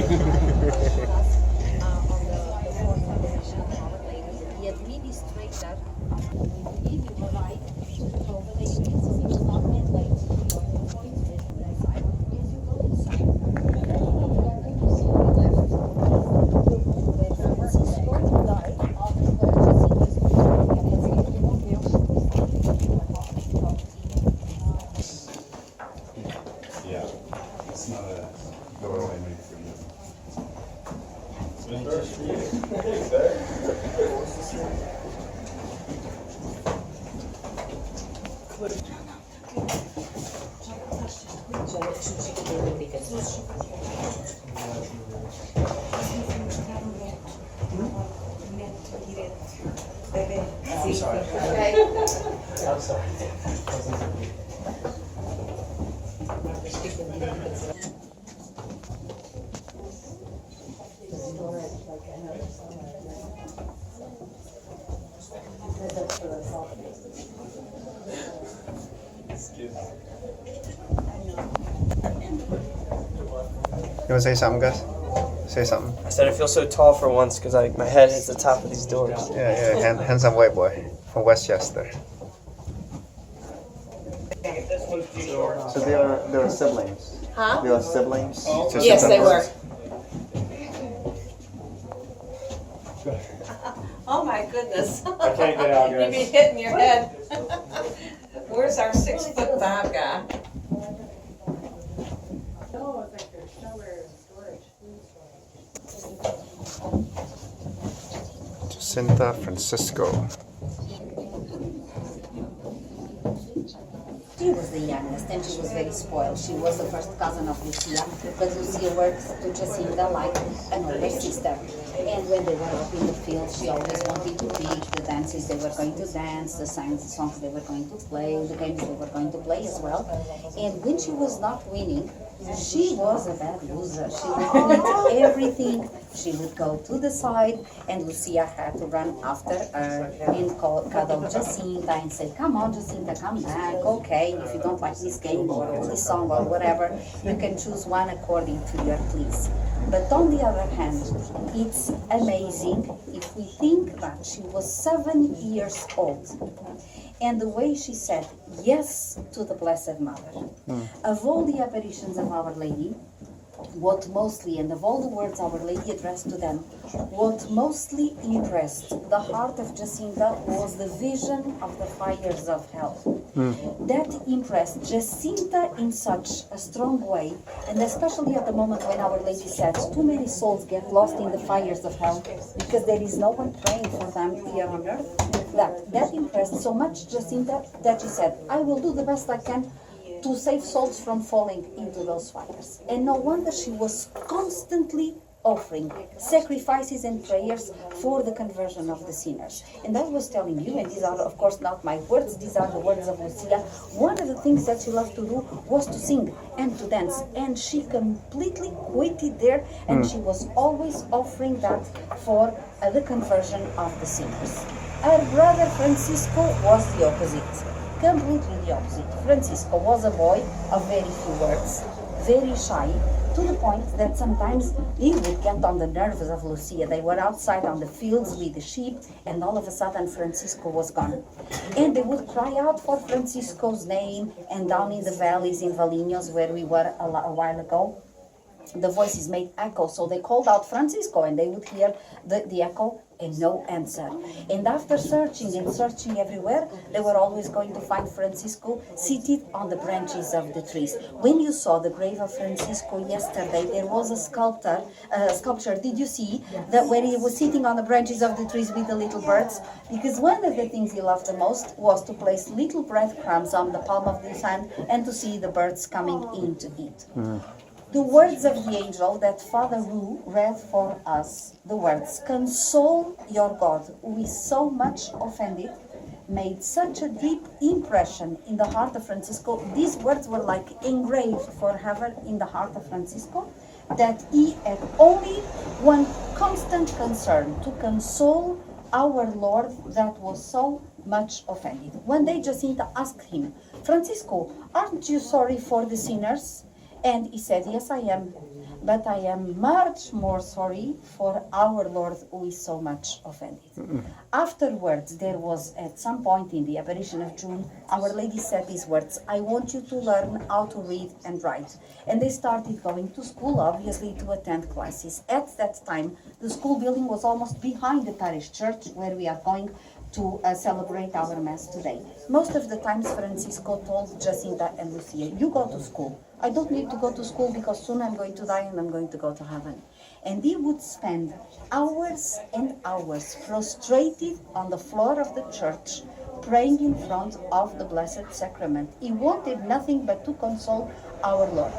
I'm sorry. Okay. I'm sorry. You want to say something, Gus? Say something. I said I feel so tall for once because my head hits the top of these doors. Yeah, handsome white boy from Westchester. So they are siblings. Huh? They are siblings. Yes, they were. Oh my goodness. I can't get out, You'd be hitting your head. Where's our 6'5" guy? Jacinta Francisco. She was the youngest and she was very spoiled. She was the first cousin of Lucia, but Lucia worked to Jacinta like an older sister. And when they were up in the field, she always wanted to pick the dances they were going to dance, the songs they were going to play, the games they were going to play as well. And when she was not winning, she was a bad loser. She would quit everything. She would go to the side, and Lucia had to run after her and cuddle Jacinta and say, "Come on, Jacinta, come back. Okay, if you don't like this game or this song or whatever, you can choose one according to your please." But on the other hand, it's amazing if we think that she was 7 years old. And the way she said yes to the Blessed Mother. Of all the apparitions of Our Lady, what mostly, and of all the words Our Lady addressed to them, what mostly impressed the heart of Jacinta was the vision of the fires of hell. That impressed Jacinta in such a strong way, and especially at the moment when Our Lady said, too many souls get lost in the fires of hell because there is no one praying for them here on earth. That impressed so much Jacinta that she said, I will do the best I can to save souls from falling into those fires. And no wonder she was constantly offering sacrifices and prayers for the conversion of the sinners. And I was telling you, and these are of course not my words, these are the words of Lucia, one of the things that she loved to do was to sing and to dance. And she completely quitted there, and she was always offering that for the conversion of the sinners. Her brother Francisco was the opposite. Completely the opposite. Francisco was a boy of very few words, very shy, to the point that sometimes he would get on the nerves of Lucia. They were outside on the fields with the sheep, and all of a sudden Francisco was gone. And they would cry out for Francisco's name, and down in the valleys in Valinhos, where we were a while ago, the voices made echo, so they called out Francisco, and they would hear the echo and no answer. And after searching and searching everywhere, they were always going to find Francisco seated on the branches of the trees. When you saw the grave of Francisco yesterday, there was a sculpture, did you see, that where he was sitting on the branches of the trees with the little birds? Because one of the things he loved the most was to place little breadcrumbs on the palm of his hand and to see the birds coming in to eat. The words of the angel that Father Wu read for us, the words, console your God, who is so much offended, made such a deep impression in the heart of Francisco. These words were like engraved forever in the heart of Francisco, that he had only one constant concern, to console our Lord that was so much offended. One day Jacinta asked him, Francisco, aren't you sorry for the sinners? And he said, yes, I am. but I am much more sorry for our Lord who is so much offended. Afterwards, there was at some point in the apparition of June, Our Lady said these words, I want you to learn how to read and write. And they started going to school, obviously, to attend classes. At that time, the school building was almost behind the parish church where we are going to celebrate our Mass today. Most of the times Francisco told Jacinta and Lucia, you go to school. I don't need to go to school because soon I'm going to die and I'm going to go to heaven. And he would spend hours and hours prostrated on the floor of the church, praying in front of the Blessed Sacrament. He wanted nothing but to console our Lord.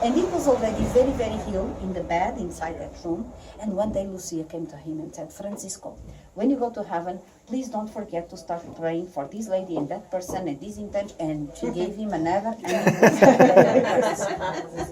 And he was already very, very ill in the bed inside that room. And one day Lucia came to him and said, Francisco, when you go to heaven, please don't forget to start praying for this lady and that person and this intention. And she gave him a never ending.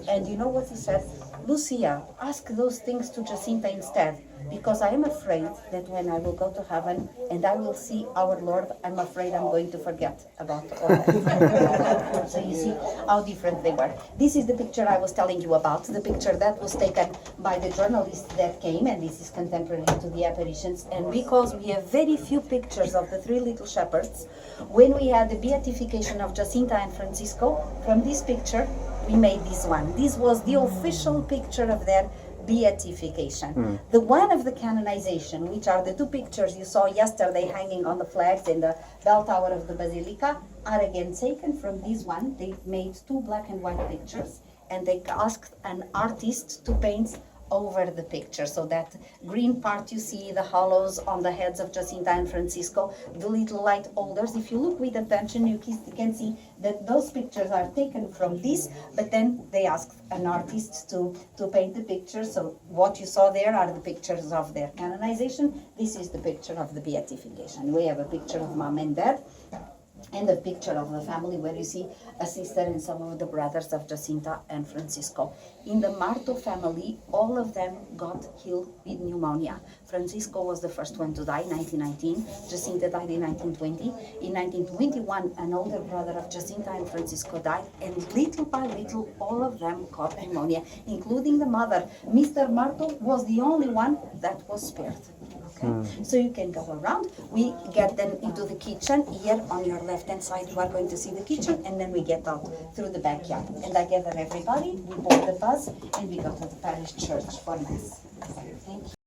And you know what he said? Lucia, ask those things to Jacinta instead, because I am afraid that when I will go to heaven and I will see our Lord, I'm afraid I'm going to forget about all that. So you see how different they were. This is the picture I was telling you about, the picture that was taken by the journalist that came, and this is contemporary to the apparitions. And because we have very few pictures of the three little shepherds, when we had the beatification of Jacinta and Francisco, from this picture, we made this one. This was the official picture of their beatification. The one of the canonization, which are the two pictures you saw yesterday hanging on the flags in the bell tower of the Basilica, are again taken from this one. They made two black and white pictures, and they asked an artist to paint over the picture. So that green part you see, the hollows on the heads of Jacinta and Francisco, the little light holders. If you look with attention, you can see that those pictures are taken from this, but then they asked an artist to paint the picture. So what you saw there are the pictures of their canonization. This is the picture of the beatification. We have a picture of mom and dad, and a picture of the family where you see a sister and some of the brothers of Jacinta and Francisco. In the Marto family, all of them got healed with pneumonia. Francisco was the first one to die in 1919. Jacinta died in 1920. In 1921, an older brother of Jacinta and Francisco died, and little by little, all of them got pneumonia, including the mother. Mr. Marto was the only one that was spared. Okay. So you can go around. We get then into the kitchen. Here on your left-hand side, you are going to see the kitchen, and then we get out through the backyard. And I gather everybody, we board the bus, and we go to the parish church for Mass. Thank you.